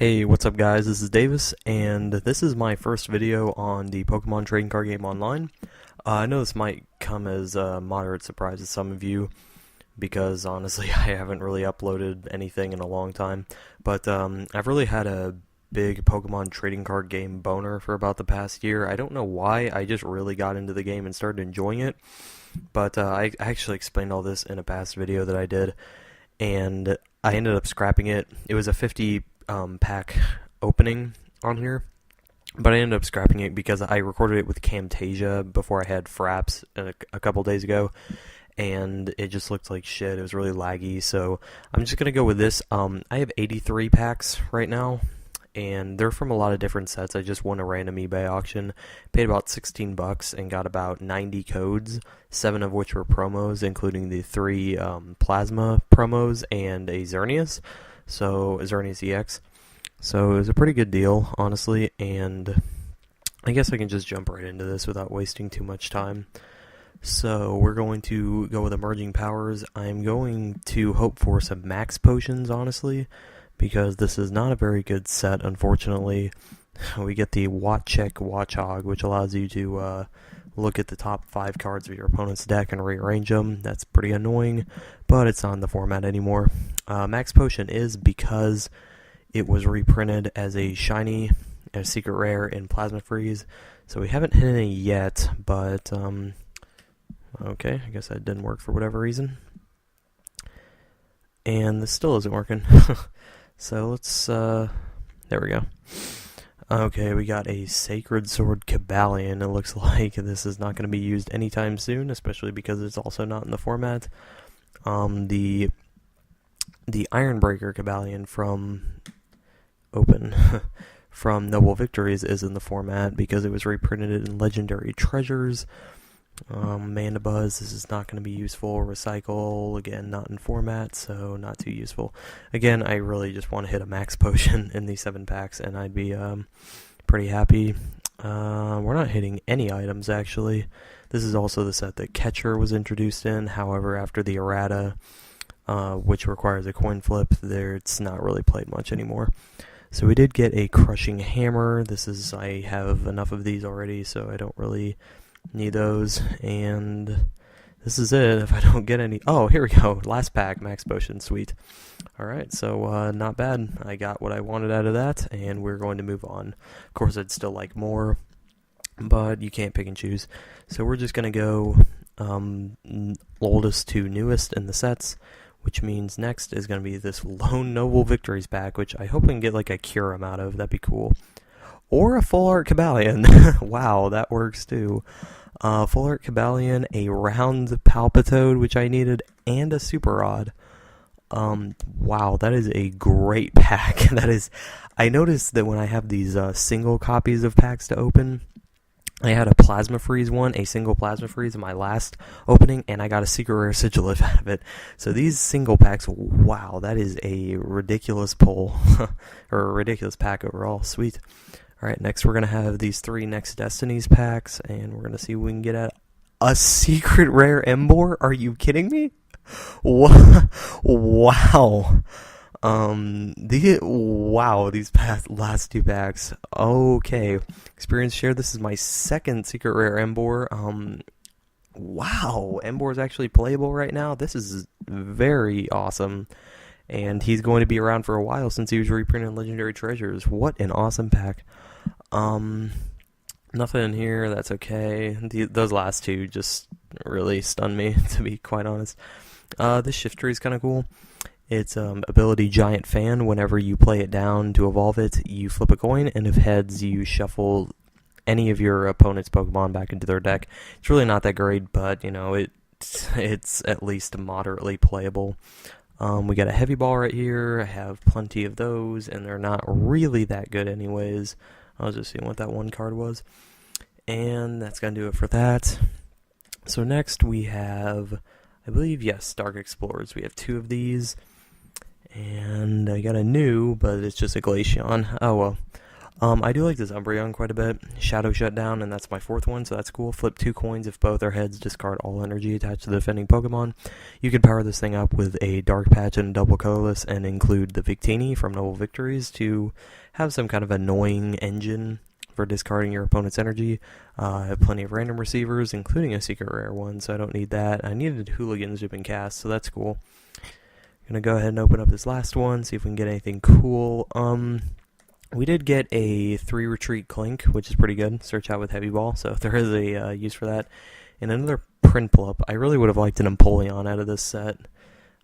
Hey, what's up guys, this is Davis, and this is my first video on the Pokemon trading card game online. I know this might come as a moderate surprise to some of you, because honestly I haven't really uploaded anything in a long time, but I've really had a big Pokemon trading card game boner for about the past year. I don't know why, I just really got into the game and started enjoying it, but I actually explained all this in a past video that I did, and I ended up scrapping it. It was a 50 pack opening on here, but I ended up scrapping it because I recorded it with Camtasia before I had Fraps a couple days ago, and it just looked like shit. It was really laggy, so I'm just gonna go with this. I have 83 packs right now, and they're from a lot of different sets. I just won a random eBay auction, paid about 16 bucks, and got about 90 codes, 7 of which were promos, including the 3 Plasma promos and a Xerneas EX. So it was a pretty good deal, honestly, and I guess I can just jump right into this without wasting too much time. So we're going to go with Emerging Powers. I'm going to hope for some max potions, honestly, because this is not a very good set, unfortunately. We get the Watchek Watchog, which allows you to look at the top 5 cards of your opponent's deck and rearrange them. That's pretty annoying, but it's not in the format anymore. Max Potion is because it was reprinted as a shiny, a secret rare in Plasma Freeze, so we haven't hit any yet, but okay, I guess that didn't work for whatever reason. And this still isn't working. So let's, there we go. Okay, we got a Sacred Sword Cabalion. It looks like this is not going to be used anytime soon, especially because it's also not in the format. The Ironbreaker Cabalion from from Noble Victories is in the format because it was reprinted in Legendary Treasures. Mandibuzz, this is not going to be useful. Recycle, again, not in format, so not too useful. Again, I really just want to hit a max potion in these 7 packs, and I'd be pretty happy. We're not hitting any items, actually. This is also the set that Catcher was introduced in. However, after the errata, which requires a coin flip, it's not really played much anymore. So we did get a Crushing Hammer. I have enough of these already, so I don't really need those, and this is it. If I don't get any... Oh, here we go. Last pack, max potion. Sweet. Alright, so not bad. I got what I wanted out of that, and we're going to move on. Of course, I'd still like more, but you can't pick and choose. So we're just going to go oldest to newest in the sets, which means next is going to be this Lone Noble Victories pack, which I hope we can get like a Kyurem out of. That'd be cool. Or a Full Art Cabalion. Wow, that works too. Full Art Cabalion, a Round Palpitoad, which I needed, and a Super Rod. Wow, that is a great pack. I noticed that when I have these single copies of packs to open, I had a Plasma Freeze one, a single Plasma Freeze in my last opening, and I got a Secret Rare Sigilif out of it. So these single packs, wow, that is a ridiculous pull. Or a ridiculous pack overall. Sweet. Alright, next we're going to have these 3 Next Destinies packs, and we're going to see what we can get at a Secret Rare Emboar? Are you kidding me? Wow. These last 2 packs. Okay. Experience share, this is my second Secret Rare Emboar. Wow, Emboar is actually playable right now. This is very awesome. And he's going to be around for a while since he was reprinted in Legendary Treasures. What an awesome pack. Nothing in here, that's okay. Those last 2 just really stunned me, to be quite honest. This Shiftry is kind of cool. It's ability Giant Fan. Whenever you play it down to evolve it, you flip a coin, and if heads, you shuffle any of your opponent's Pokemon back into their deck. It's really not that great, but, you know, it's at least moderately playable. We got a Heavy Ball right here. I have plenty of those, and they're not really that good anyways. I was just seeing what that one card was. And that's going to do it for that. So next we have, I believe, yes, Dark Explorers. We have 2 of these. And I got a new, but it's just a Glaceon. Oh well. I do like this Umbreon quite a bit. Shadow Shutdown, and that's my 4th one, so that's cool. Flip 2 coins if both are heads, discard all energy attached to the defending Pokemon. You can power this thing up with a Dark Patch and a double colorless, and include the Victini from Noble Victories to have some kind of annoying engine for discarding your opponent's energy. I have plenty of random receivers, including a secret rare one, so I don't need that. I needed Hooligans to have been cast, so that's cool. Gonna go ahead and open up this last one, see if we can get anything cool. We did get a 3 retreat Clink, which is pretty good. Search out with Heavy Ball, so there is a use for that. And another Prinplup. I really would have liked an Empoleon out of this set.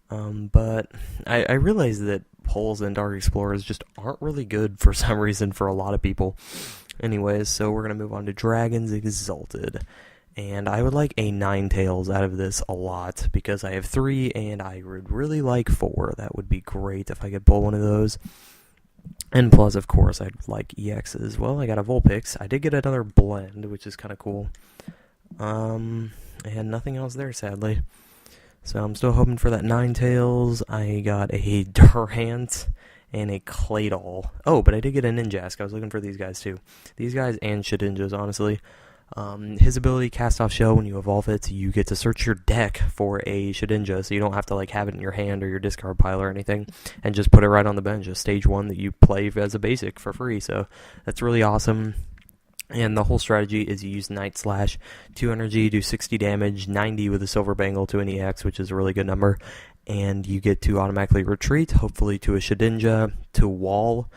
But I realized that Poles and Dark Explorers just aren't really good for some reason for a lot of people. Anyways, so we're going to move on to Dragons Exalted. And I would like a Ninetales out of this a lot, because I have 3, and I would really like 4. That would be great if I could pull one of those. And plus, of course, I'd like EXs. Well, I got a Vulpix. I did get another Blend, which is kind of cool. And nothing else there, sadly. So I'm still hoping for that Ninetales. I got a Durant and a Claydol. Oh, but I did get a Ninjask. I was looking for these guys, too. These guys and Shedinjas, honestly. His ability, Cast Off Shell, when you evolve it, you get to search your deck for a Shedinja, so you don't have to like have it in your hand or your discard pile or anything, and just put it right on the bench. Just stage 1 that you play as a basic for free, so that's really awesome. And the whole strategy is you use Night Slash, 2 energy, do 60 damage, 90 with a Silver Bangle to an EX, which is a really good number, and you get to automatically retreat, hopefully to a Shedinja, to Wall,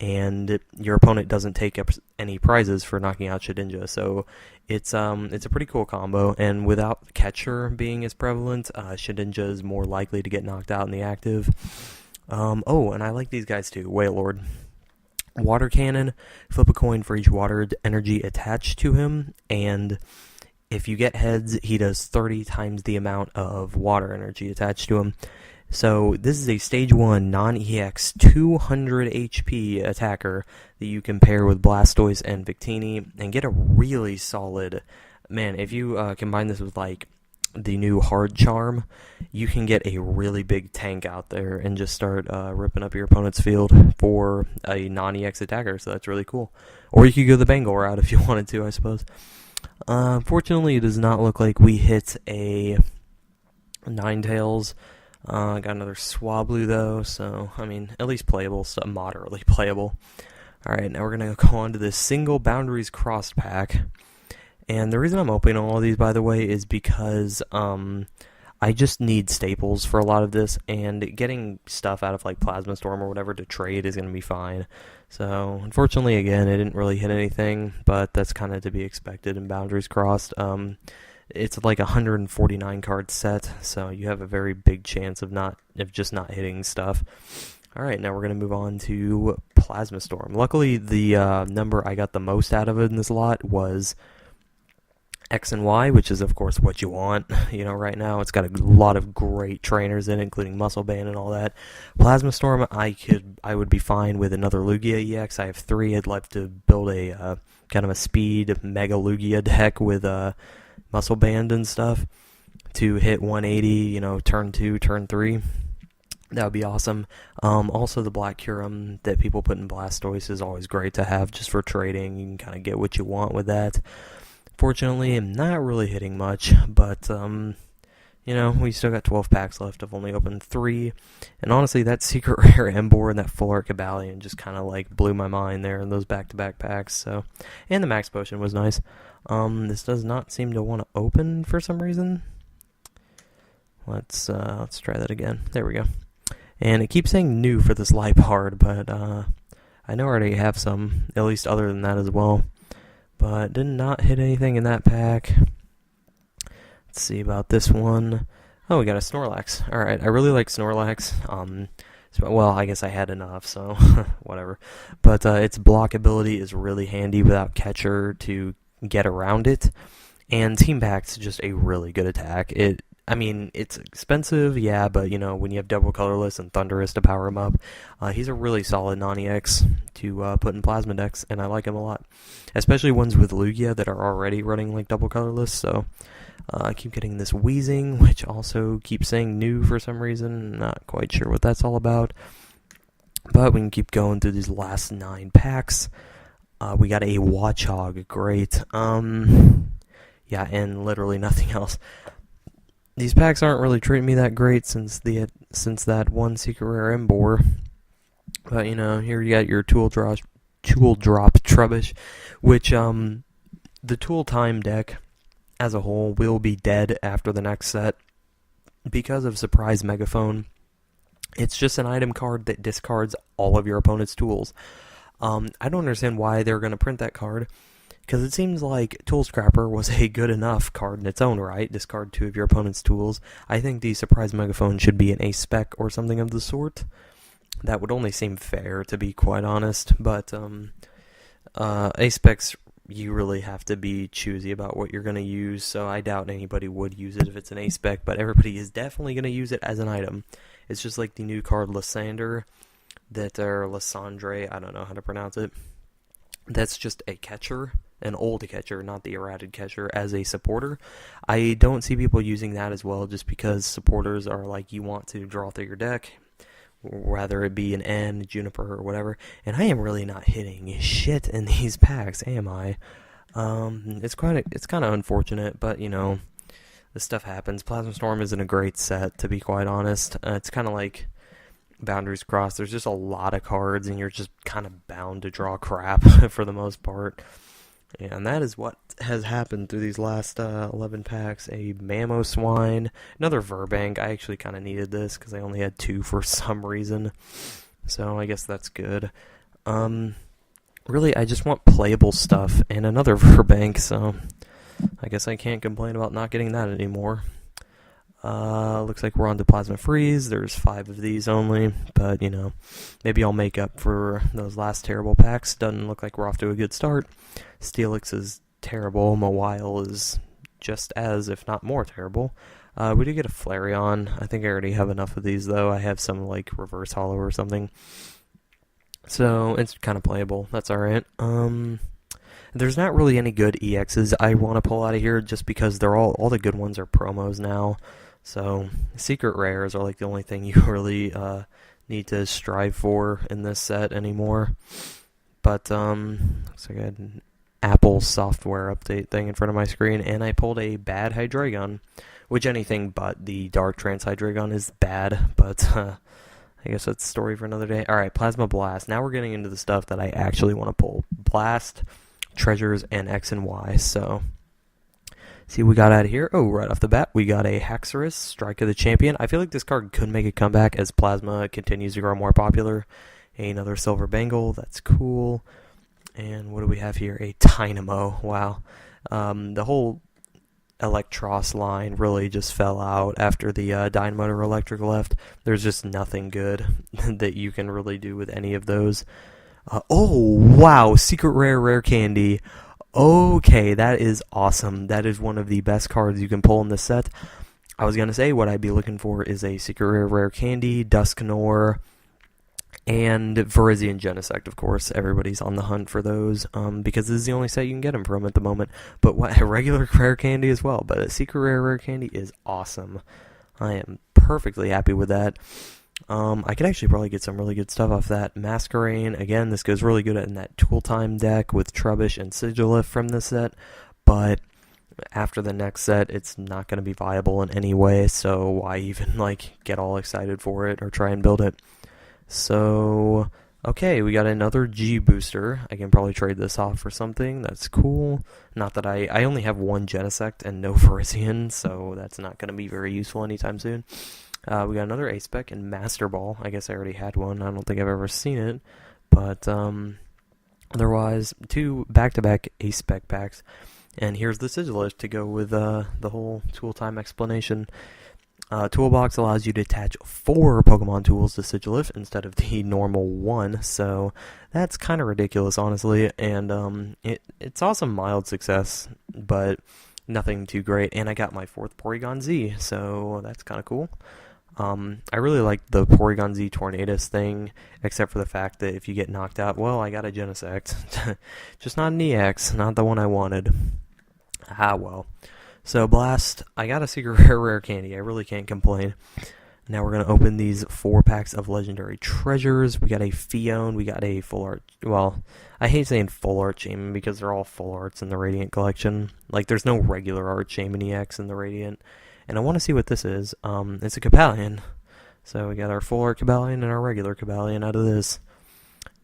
and your opponent doesn't take up any prizes for knocking out Shedinja, so it's a pretty cool combo, and without Catcher being as prevalent, Shedinja is more likely to get knocked out in the active. Oh, and I like these guys too, Wailord. Water Cannon, flip a coin for each water energy attached to him, and if you get heads, he does 30 times the amount of water energy attached to him. So this is a stage 1 non-EX 200 HP attacker that you can pair with Blastoise and Victini and get a really solid, man, if you combine this with like the new Hard Charm, you can get a really big tank out there and just start ripping up your opponent's field for a non-EX attacker, so that's really cool. Or you could go the Bengal route if you wanted to, I suppose. Unfortunately, it does not look like we hit a Ninetales. Got another Swablu though, so, I mean, at least playable, so moderately playable. Alright, now we're going to go on to this single Boundaries Crossed pack. And the reason I'm opening all these, by the way, is because I just need staples for a lot of this, and getting stuff out of like Plasma Storm or whatever to trade is going to be fine. So, unfortunately, again, it didn't really hit anything, but that's kind of to be expected in Boundaries Crossed. It's like a 149 card set, so you have a very big chance of just not hitting stuff. Alright, now we're going to move on to Plasma Storm. Luckily, the number I got the most out of it in this lot was X and Y, which is of course what you want, you know, right now. It's got a lot of great trainers in it, including Muscle Band and all that. Plasma Storm, I would be fine with another Lugia EX. I have 3. I'd like to build a kind of a speed Mega Lugia deck with Muscle Band and stuff to hit 180, you know, turn 2, turn 3. That would be awesome. Also, the Black Curum that people put in Blastoise is always great to have just for trading. You can kind of get what you want with that. Fortunately, I'm not really hitting much, but, you know, we still got 12 packs left. I've only opened 3, and honestly, that Secret Rare Emboar and that Full Art Cabalion just kind of, like, blew my mind there in those back-to-back packs, so, and the Max Potion was nice. This does not seem to want to open for some reason. Let's try that again. There we go. And it keeps saying new for this Lipard, but, I know I already have some, at least other than that as well. But did not hit anything in that pack. Let's see about this one. Oh, we got a Snorlax. Alright, I really like Snorlax. Well, I guess I had enough, so whatever. But its block ability is really handy without Catcher to get around it. And Team Pack's just a really good attack. I mean, it's expensive, yeah, but, you know, when you have Double Colorless and Thundurus to power him up, he's a really solid non-EX to put in Plasma decks, and I like him a lot. Especially ones with Lugia that are already running, like, Double Colorless, so I keep getting this Wheezing, which also keeps saying new for some reason. Not quite sure what that's all about. But we can keep going through these last 9 packs. We got a Watchog, great. Yeah, and literally nothing else. These packs aren't really treating me that great since that one secret rare Embor. But you know, here you got your tool drop Trubbish, which the tool time deck as a whole will be dead after the next set because of Surprise Megaphone. It's just an item card that discards all of your opponent's tools. I don't understand why they're going to print that card, because it seems like Tool Scrapper was a good enough card in its own right. Discard 2 of your opponent's tools. I think the Surprise Megaphone should be an Ace Spec or something of the sort. That would only seem fair, to be quite honest, but Ace Specs, you really have to be choosy about what you're going to use, so I doubt anybody would use it if it's an Ace Spec, but everybody is definitely going to use it as an item. It's just like the new card Lysandre, Lysandre, I don't know how to pronounce it. That's just a catcher, an old catcher, not the errated catcher, as a supporter. I don't see people using that as well, just because supporters are like, you want to draw through your deck, whether it be an N, Juniper, or whatever, and I am really not hitting shit in these packs, am I? It's kind of unfortunate, but you know, this stuff happens. Plasma Storm isn't a great set, to be quite honest. It's kind of like Boundaries Crossed. There's just a lot of cards, and you're just kind of bound to draw crap for the most part. And that is what has happened through these last 11 packs. A Mamoswine, another Verbank. I actually kind of needed this because I only had 2 for some reason. So I guess that's good. Really, I just want playable stuff and another Verbank, so I guess I can't complain about not getting that anymore. Looks like we're on to Plasma Freeze. There's 5 of these only, but you know, maybe I'll make up for those last terrible packs. Doesn't look like we're off to a good start. Steelix is terrible. Mawile is just as, if not more, terrible. We did get a Flareon. I think I already have enough of these, though. I have some, like, Reverse Hollow or something. So, it's kind of playable. That's alright. There's not really any good EXs I want to pull out of here, just because they're all the good ones are promos now. So, secret rares are, like, the only thing you really need to strive for in this set anymore. But, looks like I had an Apple software update thing in front of my screen, and I pulled a bad Hydreigon, which anything but the Dark Trance Hydreigon is bad, but I guess that's a story for another day. Alright, Plasma Blast. Now we're getting into the stuff that I actually want to pull. Blast, Treasures, and X and Y. So, see what we got out of here. Oh, right off the bat, we got a Haxorus, Strike of the Champion. I feel like this card could make a comeback as Plasma continues to grow more popular. Another Silver Bangle, that's cool. And what do we have here? A Dynamo. Wow. The whole Electros line really just fell out after the Dynamo or Electric left. There's just nothing good that you can really do with any of those. Oh, wow. Secret Rare Candy. Okay, that is awesome. That is one of the best cards you can pull in this set. I was going to say what I'd be looking for is a Secret Rare Candy, Dusknoir, and Virizion Genesect, of course. Everybody's on the hunt for those, because this is the only set you can get them from at the moment. But a regular rare candy as well, but a secret rare candy is awesome. I am perfectly happy with that. I could actually probably get some really good stuff off that. Masquerain, again, this goes really good in that Tool Time deck with Trubbish and Sigilif from this set, but after the next set, it's not going to be viable in any way, so why even, like, get all excited for it or try and build it? So, okay, we got another G booster. I can probably trade this off for something. That's cool. Not that I only have 1 Genesect and no Virizion, so that's not going to be very useful anytime soon. We got another A-Spec and Master Ball. I guess I already had one. I don't think I've ever seen it. But, otherwise, 2 back-to-back A-Spec packs. And here's the Sigilif to go with the whole tool time explanation. Toolbox allows you to attach 4 Pokemon tools to Sigilif instead of the normal 1, so that's kind of ridiculous, honestly, and it's awesome mild success, but nothing too great, and I got my 4th Porygon Z, so that's kind of cool. I really like the Porygon Z Tornadus thing, except for the fact that if you get knocked out, well, I got a Genesect. Just not an EX, not the one I wanted. Ah, well. So, Blast, I got a secret rare candy. I really can't complain. Now we're going to open these 4 packs of Legendary Treasures. We got a Fion, we got a Full Art, well, I hate saying Full Art Shaman because they're all Full Arts in the Radiant collection. Like, there's no regular Art Shaman EX in the Radiant. And I want to see what this is. It's a Cabalion. So we got our Full Art Cabalion and our regular Cabalion out of this.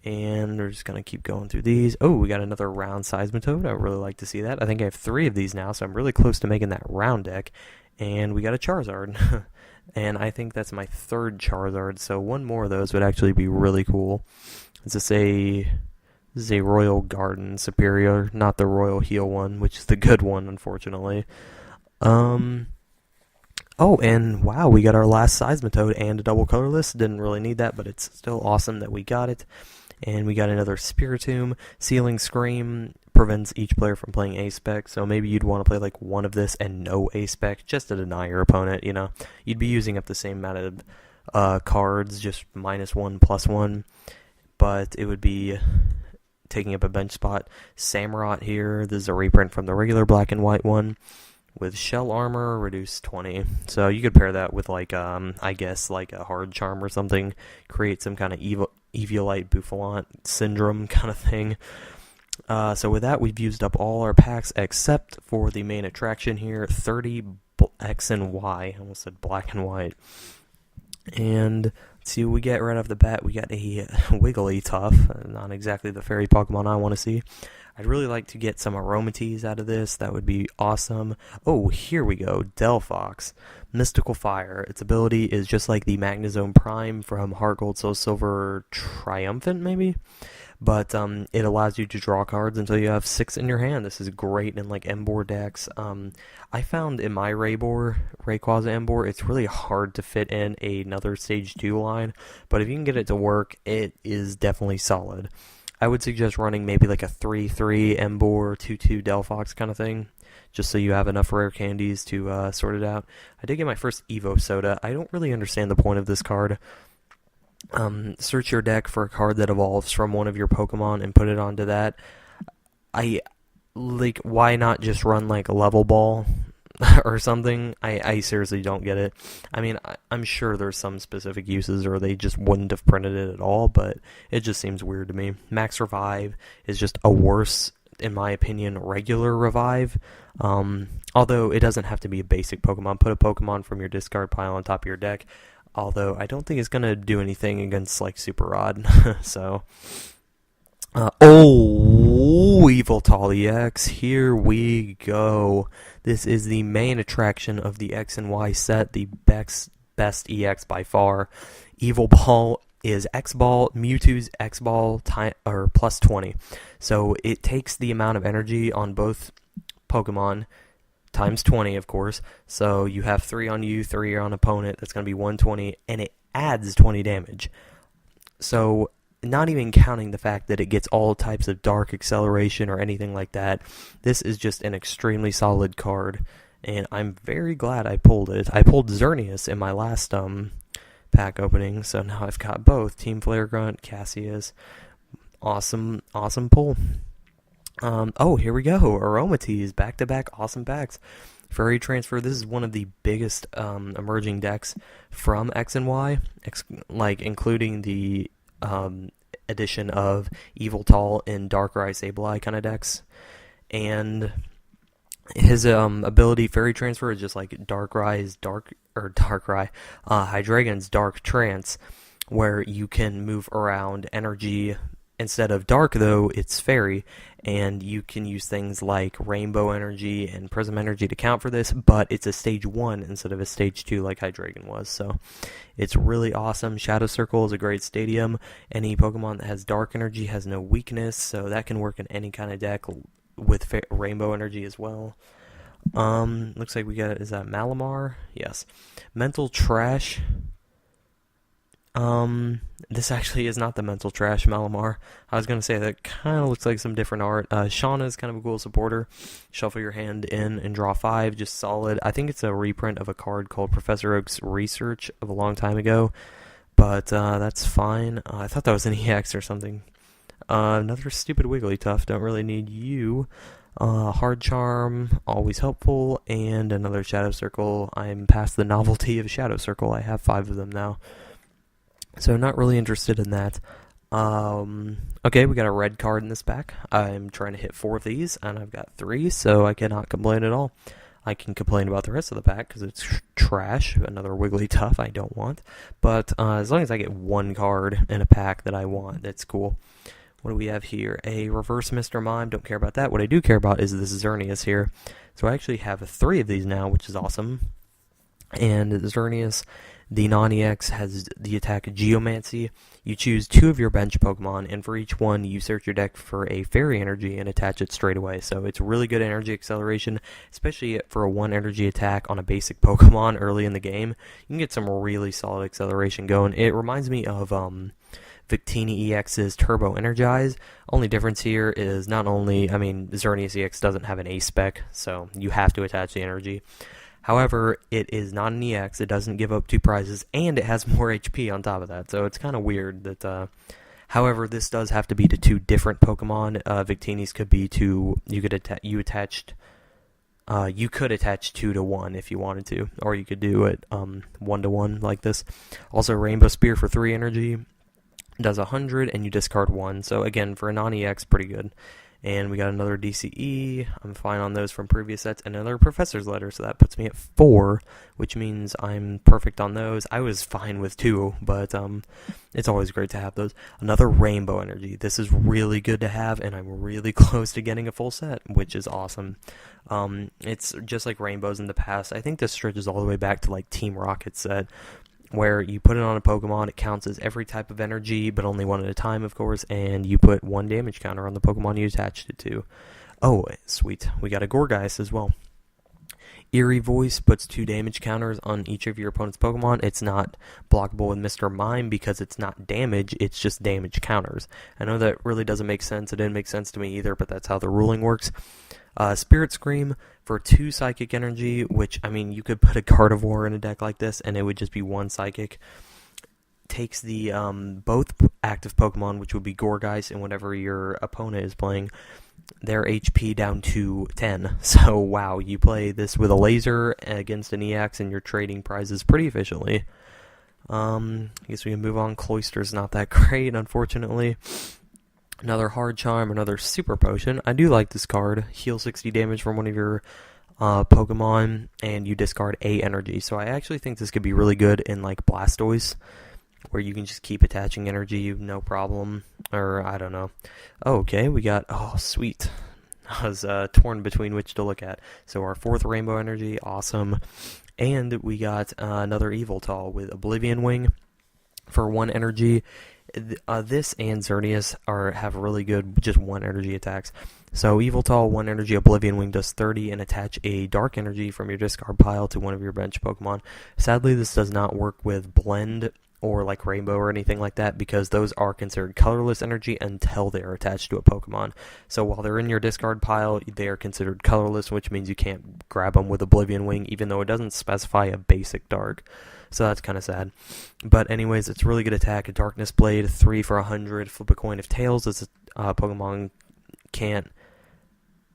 And we're just going to keep going through these. Oh, we got another round Seismitoad. I would really like to see that. I think I have 3 of these now, so I'm really close to making that round deck. And we got a Charizard. And I think that's my 3rd Charizard, so 1 more of those would actually be really cool. This is a Royal Garden Superior, not the Royal Heal one, which is the good one, unfortunately. Oh, and wow, we got our last Seismitoad and a double colorless. Didn't really need that, but it's still awesome that we got it. And we got another Spiritomb. Sealing Scream prevents each player from playing A-Spec, so maybe you'd want to play like 1 of this and no A-Spec just to deny your opponent, you know. You'd be using up the same amount of cards, just -1, +1, but it would be taking up a bench spot. Samurott here, this is a reprint from the regular black and white one, with Shell Armor, reduced 20. So you could pair that with like, I guess like a Hard Charm or something, create some kind of Eviolite Buffalant syndrome kind of thing. So with that, we've used up all our packs except for the main attraction here, 30 X and Y. I almost said black and white. And let's see what we get right off the bat. We got a Wigglytuff, not exactly the fairy Pokemon I want to see. I'd really like to get some Aromateas out of this. That would be awesome. Oh, here we go. Delphox. Mystical Fire. Its ability is just like the Magnezone Prime from Heart Gold, Soul Silver Triumphant, maybe? But it allows you to draw cards until you have 6 in your hand. This is great in like Emboar decks. I found in my Rayquaza Emboar, it's really hard to fit in another Stage 2 line. But if you can get it to work, it is definitely solid. I would suggest running maybe like a 3-3 Emboar, 2-2 Delphox kind of thing, just so you have enough rare candies to sort it out. I did get my first Evo Soda. I don't really understand the point of this card. Search your deck for a card that evolves from one of your Pokemon and put it onto that. Why not just run like a Level Ball or something? I seriously don't get it. I mean, I'm sure there's some specific uses, or they just wouldn't have printed it at all, but it just seems weird to me. Max Revive is just a worse, in my opinion, regular Revive. Although it doesn't have to be a basic Pokemon. Put a Pokemon from your discard pile on top of your deck. Although I don't think it's going to do anything against like Super Rod. So, Yveltal EX, here we go. This is the main attraction of the X and Y set, the best EX by far. Evilball is X-Ball, Mewtwo's X-Ball or plus 20. So it takes the amount of energy on both Pokemon times 20, of course. So you have 3 on you, 3 on opponent. That's going to be 120, and it adds 20 damage. So not even counting the fact that it gets all types of dark acceleration or anything like that, this is just an extremely solid card, and I'm very glad I pulled it. I pulled Xerneas in my last pack opening, so now I've got both. Team Flare Grunt, Cassius. Awesome pull. Oh, here we go. Aromateas, back-to-back awesome packs. Furry Transfer, this is one of the biggest emerging decks from X and Y, including the addition of Yveltal and Darkrai, Sableye kind of decks. And his ability, Fairy Transfer, is just like Hydreigon's Dark Trance, where you can move around energy. Instead of dark, though, it's fairy, and you can use things like rainbow energy and prism energy to count for this, but it's a stage 1 instead of a stage 2 like Hydreigon was, so it's really awesome. Shadow Circle is a great stadium. Any Pokemon that has dark energy has no weakness, so that can work in any kind of deck with rainbow energy as well. Looks like we got, is that Malamar? Yes. Mental Trash. This actually is not the Mental Trash Malamar. I was going to say that kind of looks like some different art. Shauna is kind of a cool supporter. Shuffle your hand in and draw 5, just solid. I think it's a reprint of a card called Professor Oak's Research of a long time ago, but that's fine. I thought that was an EX or something. Another stupid Wigglytuff, don't really need you. Hard Charm, always helpful, and another Shadow Circle. I'm past the novelty of Shadow Circle. I have 5 of them now. So not really interested in that. Okay, we got a red card in this pack. I'm trying to hit 4 of these, and I've got 3, so I cannot complain at all. I can complain about the rest of the pack because it's trash. Another Wigglytuff I don't want. But as long as I get 1 card in a pack that I want, that's cool. What do we have here? A reverse Mr. Mime. Don't care about that. What I do care about is this Xerneas here. So I actually have 3 of these now, which is awesome. And Xerneas, the non-EX, has the attack Geomancy. You choose 2 of your bench Pokemon, and for each one, you search your deck for a Fairy Energy and attach it straight away. So it's really good energy acceleration, especially for a 1 energy attack on a basic Pokemon early in the game. You can get some really solid acceleration going. It reminds me of Victini EX's Turbo Energize. Only difference here is not only, Xerneas EX doesn't have an A spec, so you have to attach the energy. However, it is not an EX, it doesn't give up 2 prizes, and it has more HP on top of that, so it's kind of weird that, however, this does have to be to 2 different Pokemon. Victini's could be to, you could attach 2 to 1 if you wanted to, or you could do it 1 to 1 like this. Also, Rainbow Spear for 3 energy does 100, and you discard 1, so again, for a non-EX, pretty good. And we got another DCE. I'm fine on those from previous sets. Another Professor's Letter, so that puts me at 4, which means I'm perfect on those. I was fine with 2, but it's always great to have those. Another Rainbow Energy. This is really good to have, and I'm really close to getting a full set, which is awesome. It's just like Rainbows in the past. I think this stretches all the way back to like Team Rocket set, where you put it on a Pokemon, it counts as every type of energy, but only 1 at a time, of course, and you put 1 damage counter on the Pokemon you attached it to. Oh, sweet. We got a Gourgeist as well. Eerie Voice puts 2 damage counters on each of your opponent's Pokemon. It's not blockable with Mr. Mime because it's not damage, it's just damage counters. I know that really doesn't make sense. It didn't make sense to me either, but that's how the ruling works. Spirit Scream for 2 Psychic Energy, which, you could put a Gardevoir in a deck like this, and it would just be 1 Psychic. Takes the both active Pokemon, which would be Gourgeist and whatever your opponent is playing, their HP down to 10. So, wow, you play this with a laser against an EX, and you're trading prizes pretty efficiently. I guess we can move on. Cloyster's not that great, unfortunately. Another Hard Charm, another Super Potion. I do like this card. Heal 60 damage from one of your Pokemon, and you discard A energy. So I actually think this could be really good in like Blastoise, where you can just keep attaching energy, no problem. Or, I don't know. Oh, okay, we got, oh, sweet. I was torn between which to look at. So our 4th Rainbow Energy, awesome. And we got another Yveltal with Oblivion Wing for 1 energy. This and Xerneas have really good just 1 energy attacks. So Yveltal, 1 energy, Oblivion Wing does 30, and attach a Dark Energy from your discard pile to one of your bench Pokemon. Sadly, this does not work with Blend or like Rainbow or anything like that, because those are considered colorless energy until they are attached to a Pokemon. So while they're in your discard pile, they are considered colorless, which means you can't grab them with Oblivion Wing, even though it doesn't specify a basic Dark. So that's kind of sad. But anyways, it's a really good attack. A Darkness Blade, 3 for 100. Flip a coin of tails. This Pokemon can't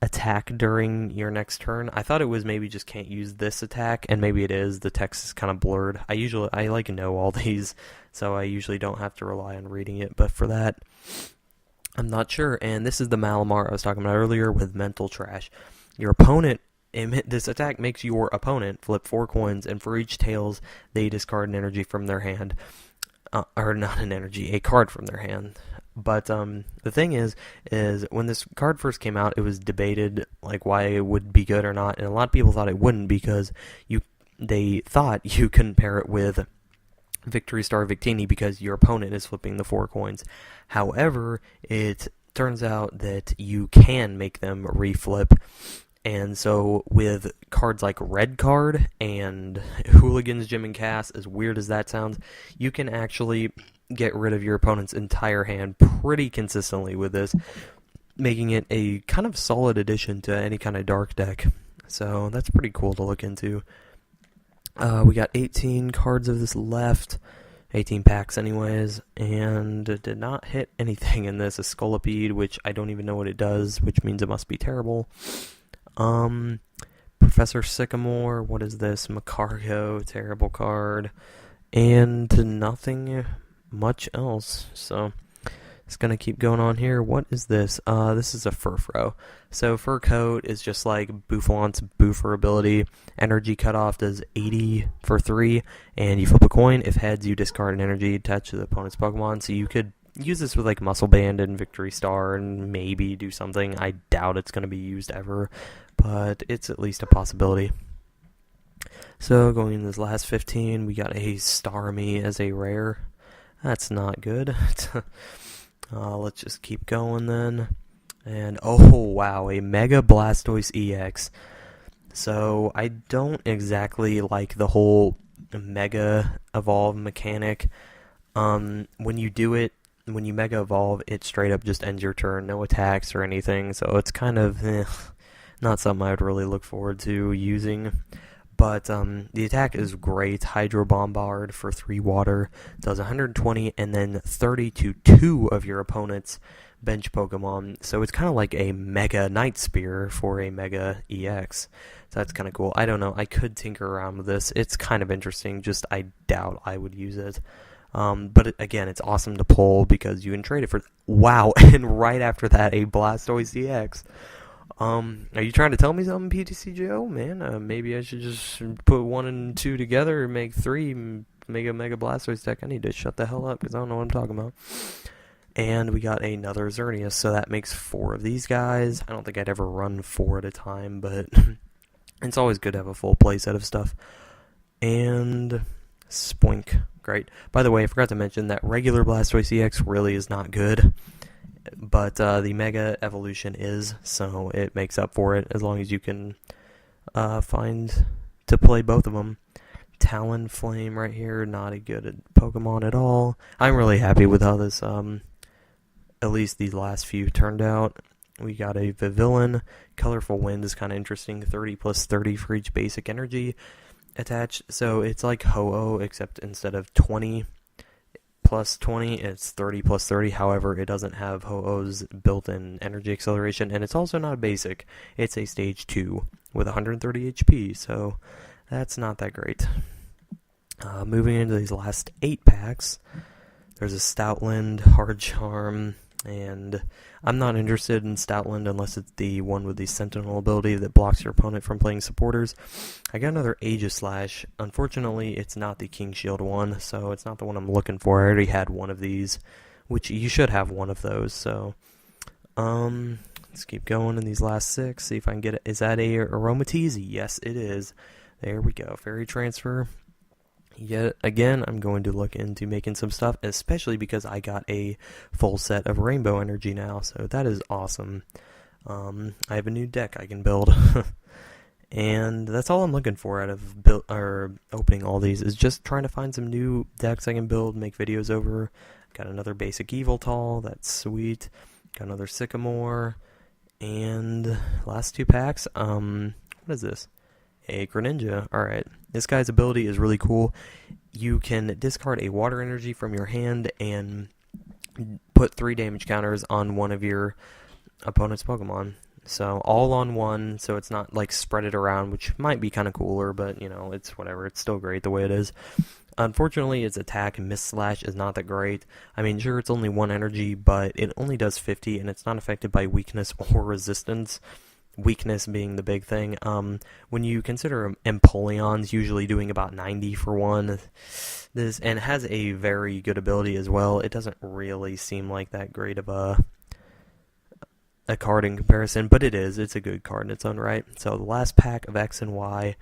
attack during your next turn. I thought it was maybe just can't use this attack, and maybe it is. The text is kind of blurred. I like know all these, so I usually don't have to rely on reading it. But for that, I'm not sure. And this is the Malamar I was talking about earlier with Mental Trash. Your opponent, this attack makes your opponent flip 4 coins, and for each tails, they discard an energy from their hand. Or not an energy, a card from their hand. But the thing is when this card first came out, it was debated like why it would be good or not, and a lot of people thought it wouldn't because they thought you couldn't pair it with Victory Star Victini because your opponent is flipping the 4 coins. However, it turns out that you can make them reflip. And so with cards like Red Card and Hooligans Gym and Cass, as weird as that sounds, you can actually get rid of your opponent's entire hand pretty consistently with this, making it a kind of solid addition to any kind of dark deck. So that's pretty cool to look into. We got 18 cards of this left. 18 packs anyways, and did not hit anything in this. A Scolipede, which I don't even know what it does, which means it must be terrible. Professor Sycamore, what is this? Macargo, terrible card. And nothing much else, so it's gonna keep going on here. What is this? This is a Furfro. So Fur Coat is just like Bouffant's Booffer ability. Energy Cutoff does 80 for 3, and you flip a coin. If heads, you discard an energy attached to the opponent's Pokemon. So you could use this with like Muscle Band and Victory Star and maybe do something. I doubt it's going to be used ever, but it's at least a possibility. So going in this last 15, we got a Starmie as a rare. That's not good. Let's just keep going then. And oh wow, a Mega Blastoise EX. So I don't exactly like the whole Mega Evolve mechanic. When you do it, when you Mega Evolve, it straight up just ends your turn, no attacks or anything. So it's kind of not something I would really look forward to using. But the attack is great. Hydro Bombard for 3 water does 120 and then 30 to 2 of your opponent's bench Pokemon. So it's kind of like a Mega Night Spear for a Mega EX. So that's kind of cool. I don't know. I could tinker around with this. It's kind of interesting. Just I doubt I would use it. But again, it's awesome to pull because you can trade it for... Wow! And right after that, a Blastoise EX. Are you trying to tell me something, PTCGO? Man, maybe I should just put 1 and 2 together and make 3 Mega Blastoise deck. I need to shut the hell up because I don't know what I'm talking about. And we got another Xerneas, so that makes 4 of these guys. I don't think I'd ever run 4 at a time, but it's always good to have a full playset of stuff. And Spoink. Great. By the way, I forgot to mention that regular Blastoise EX really is not good. But the Mega Evolution is, so it makes up for it as long as you can find to play both of them. Talonflame right here, not a good Pokemon at all. I'm really happy with how this, at least these last few turned out. We got a Vivillon. Colorful Wind is kind of interesting. 30 plus 30 for each basic energy attached. So it's like Ho-Oh, except instead of 20 plus 20, it's 30 plus 30. However, it doesn't have Ho-Oh's built-in energy acceleration, and it's also not a basic. It's a stage 2 with 130 HP, so that's not that great. Moving into these last 8 packs, there's a Stoutland, Hard Charm, and I'm not interested in Stoutland unless it's the one with the Sentinel ability that blocks your opponent from playing supporters. I got another Aegislash. Unfortunately, it's not the King Shield one, so it's not the one I'm looking for. I already had one of these, which you should have one of those, so let's keep going in these last 6, see if I can get it. Is that a Aromatisse? Yes, it is. There we go. Fairy Transfer. Yet again, I'm going to look into making some stuff, especially because I got a full set of Rainbow Energy now, so that is awesome. I have a new deck I can build. And that's all I'm looking for out of opening all these, is just trying to find some new decks I can build, make videos over. Got another basic Eviltal, that's sweet. Got another Sycamore. And last 2 packs, what is this? A Greninja. Alright, this guy's ability is really cool. You can discard a water energy from your hand and put 3 damage counters on one of your opponent's Pokemon. So all on one, so it's not like spread it around, which might be kind of cooler, but you know, it's whatever. It's still great the way it is. Unfortunately, its attack and Miss Slash is not that great. I mean, sure, it's only 1 energy, but it only does 50, and it's not affected by weakness or resistance. Weakness being the big thing. When you consider Empoleon's usually doing about 90 for 1, this and it has a very good ability as well. It doesn't really seem like that great of a card in comparison, but it is. It's a good card in its own right. So the last pack of X and Y,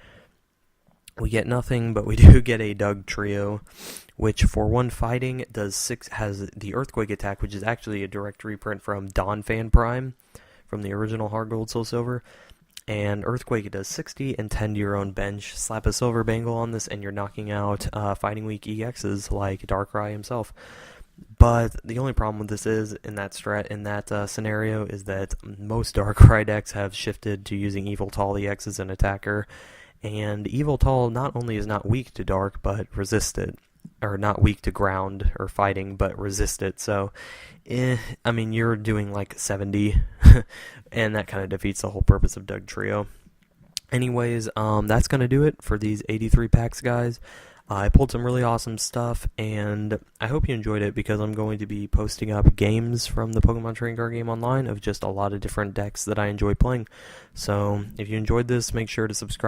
we get nothing, but we do get a Doug Trio, which for 1 fighting has the Earthquake attack, which is actually a direct reprint from Donphan Prime, from the original Hard Gold Soul Silver. And Earthquake, it does 60 and 10 to your own bench. Slap a Silver Bangle on this and you're knocking out Fighting Weak EXs like Darkrai himself. But the only problem with this is, in that scenario, is that most Darkrai decks have shifted to using Eviltal EX as an attacker. And Eviltal not only is not weak to Dark, but resisted. or not weak to ground or fighting, but resist it. So, I mean, you're doing like 70, and that kind of defeats the whole purpose of Doug Trio. Anyways, that's going to do it for these 83 packs, guys. I pulled some really awesome stuff, and I hope you enjoyed it because I'm going to be posting up games from the Pokemon Trading Card Game Online of just a lot of different decks that I enjoy playing. So, if you enjoyed this, make sure to subscribe.